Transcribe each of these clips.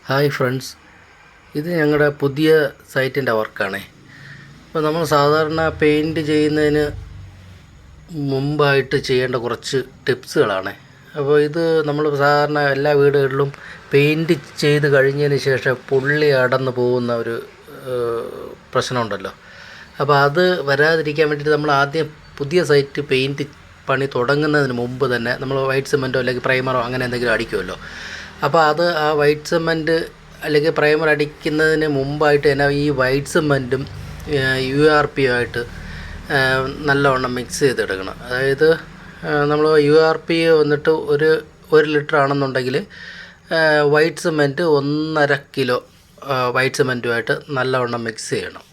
Hi friends, ഇത് ഞങ്ങളുടെ പുതിയ സൈറ്റിൻ്റെ വർക്കാണേ. അപ്പോൾ നമ്മൾ സാധാരണ പെയിൻറ്റ് ചെയ്യുന്നതിന് മുമ്പായിട്ട് ചെയ്യേണ്ട കുറച്ച് ടിപ്സുകളാണ്. അപ്പോൾ ഇത് നമ്മൾ സാധാരണ എല്ലാ വീടുകളിലും പെയിൻറ്റ് ചെയ്ത് കഴിഞ്ഞതിന് ശേഷം പുള്ളി അടന്നു പോകുന്ന ഒരു പ്രശ്നമുണ്ടല്ലോ. അപ്പോൾ അത് വരാതിരിക്കാൻ വേണ്ടിയിട്ട് നമ്മൾ ആദ്യം പുതിയ സൈറ്റ് പെയിൻറ്റ് പണി തുടങ്ങുന്നതിന് മുമ്പ് തന്നെ നമ്മൾ വൈറ്റ് സിമൻറ്റോ അല്ലെങ്കിൽ പ്രൈമറോ അങ്ങനെ എന്തെങ്കിലും അടിക്കുമല്ലോ. അപ്പോൾ അത് ആ വൈറ്റ് സിമൻറ്റ് അല്ലെങ്കിൽ പ്രൈമർ അടിക്കുന്നതിന് മുമ്പായിട്ട് തന്നെ ഈ വൈറ്റ് സിമൻറ്റും URP ആയിട്ട് നല്ലവണ്ണം മിക്സ് ചെയ്തെടുക്കണം. അതായത് നമ്മൾ URP വന്നിട്ട് ഒരു ലിറ്റർ ആണെന്നുണ്ടെങ്കിൽ വൈറ്റ് സിമൻറ്റ് 1.5 കിലോ വൈറ്റ് സിമൻറ്റുമായിട്ട് നല്ലവണ്ണം മിക്സ് ചെയ്യണം.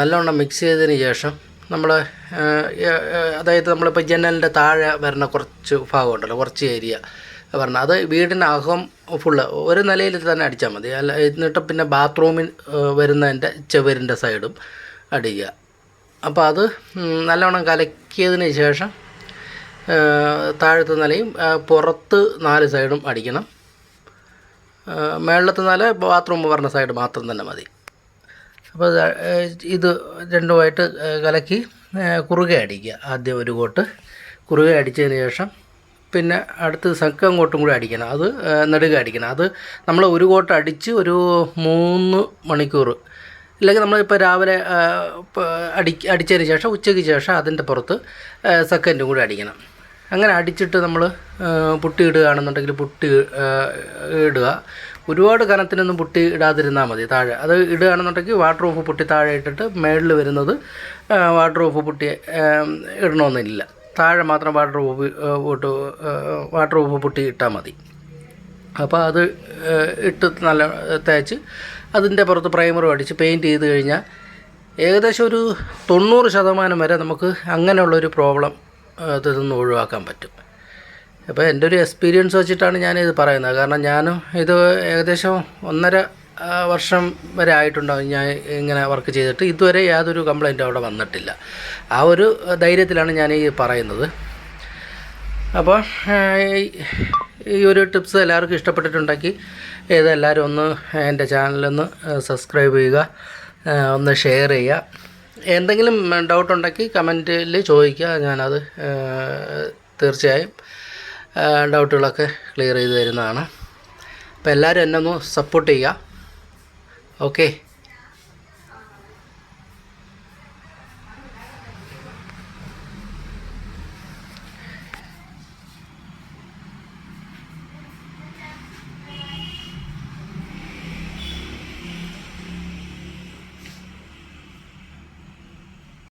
നല്ലവണ്ണം മിക്സ് ചെയ്തതിന് ശേഷം നമ്മൾ അതായത് നമ്മളിപ്പോൾ ജനലിൻ്റെ താഴെ വരുന്ന കുറച്ച് ഭാഗമുണ്ടല്ലോ, കുറച്ച് ഏരിയ പറഞ്ഞാൽ അത് വീടിനകം ഫുള്ള് ഒരു നിലയിൽ തന്നെ അടിച്ചാൽ മതി. അല്ല എന്നിട്ട് പിന്നെ ബാത്റൂമിൽ വരുന്നതിൻ്റെ ചുവരിൻ്റെ സൈഡും അടിക്കുക. അപ്പോൾ അത് നല്ലവണ്ണം കലക്കിയതിന് ശേഷം താഴത്തെ നിലയും പുറത്ത് 4 സൈഡും അടിക്കണം. മേളത്തെ നില ബാത്റൂം പറഞ്ഞ സൈഡ് മാത്രം തന്നെ മതി. അപ്പോൾ ഇത് രണ്ടുമായിട്ട് കലക്കി കുറുകെ അടിക്കുക. ആദ്യം ഒരു കോട്ട് കുറുകെ അടിച്ചതിന് ശേഷം പിന്നെ അടുത്ത് സെക്കൻഡ് കോട്ടും കൂടി അടിക്കണം. അത് നെടുക അടിക്കണം. അത് നമ്മൾ ഒരു കോട്ട് അടിച്ച് ഒരു 3 മണിക്കൂർ, ഇല്ലെങ്കിൽ നമ്മളിപ്പോൾ രാവിലെ അടിച്ചതിന് ശേഷം ഉച്ചയ്ക്ക് ശേഷം അതിൻ്റെ പുറത്ത് സെക്കൻഡും കൂടി അടിക്കണം. അങ്ങനെ അടിച്ചിട്ട് നമ്മൾ പുട്ടി ഇടുകയാണെന്നുണ്ടെങ്കിൽ പുട്ടി ഇടുക. ഒരുപാട് കനത്തിനൊന്നും പുട്ടി ഇടാതിരുന്നാൽ മതി. താഴെ അത് ഇടുകയാണെന്നുണ്ടെങ്കിൽ വാട്ടർ പ്രൂഫ് പുട്ടി താഴെ ഇട്ടിട്ട് മേളിൽ വരുന്നത് വാട്ടർ പ്രൂഫ് പുട്ടി ഇടണമെന്നില്ല. താഴെ മാത്രം വാട്ടർ പ്രൂഫ് പുട്ടി ഇട്ടാൽ മതി. അപ്പോൾ അത് ഇട്ട് നല്ല തേച്ച് അതിൻ്റെ പുറത്ത് പ്രൈമറും അടിച്ച് പെയിൻറ്റ് ചെയ്ത് കഴിഞ്ഞാൽ ഏകദേശം ഒരു 90% വരെ നമുക്ക് അങ്ങനെയുള്ളൊരു പ്രോബ്ലം ഇതൊന്ന് ഒഴിവാക്കാൻ പറ്റും. അപ്പോൾ എൻ്റെ ഒരു എക്സ്പീരിയൻസ് വെച്ചിട്ടാണ് ഞാനിത് പറയുന്നത്. കാരണം ഞാനും ഇത് ഏകദേശം 1.5 വർഷം വരെ ആയിട്ടുണ്ടാകും ഞാൻ ഇങ്ങനെ വർക്ക് ചെയ്തിട്ട്. ഇതുവരെ യാതൊരു കംപ്ലൈൻറ്റും അവിടെ വന്നിട്ടില്ല. ആ ഒരു ധൈര്യത്തിലാണ് ഞാൻ ഈ പറയുന്നത്. അപ്പോൾ ഈ ഒരു ടിപ്സ് എല്ലാവർക്കും ഇഷ്ടപ്പെട്ടിട്ടുണ്ടെങ്കിൽ എല്ലാവരും ഒന്ന് എൻ്റെ ചാനലൊന്ന് സബ്സ്ക്രൈബ് ചെയ്യുക, ഒന്ന് ഷെയർ ചെയ്യുക. എന്തെങ്കിലും ഡൗട്ട് ഉണ്ടെങ്കിൽ കമൻറ്റിൽ ചോദിക്കുക. ഞാനത് തീർച്ചയായും ഡൗട്ടുകളൊക്കെ ക്ലിയർ ചെയ്ത് തരുന്നതാണ്. അപ്പോൾ എല്ലാവരും എന്നെ ഒന്ന് സപ്പോർട്ട് ചെയ്യുക. ഓക്കെ.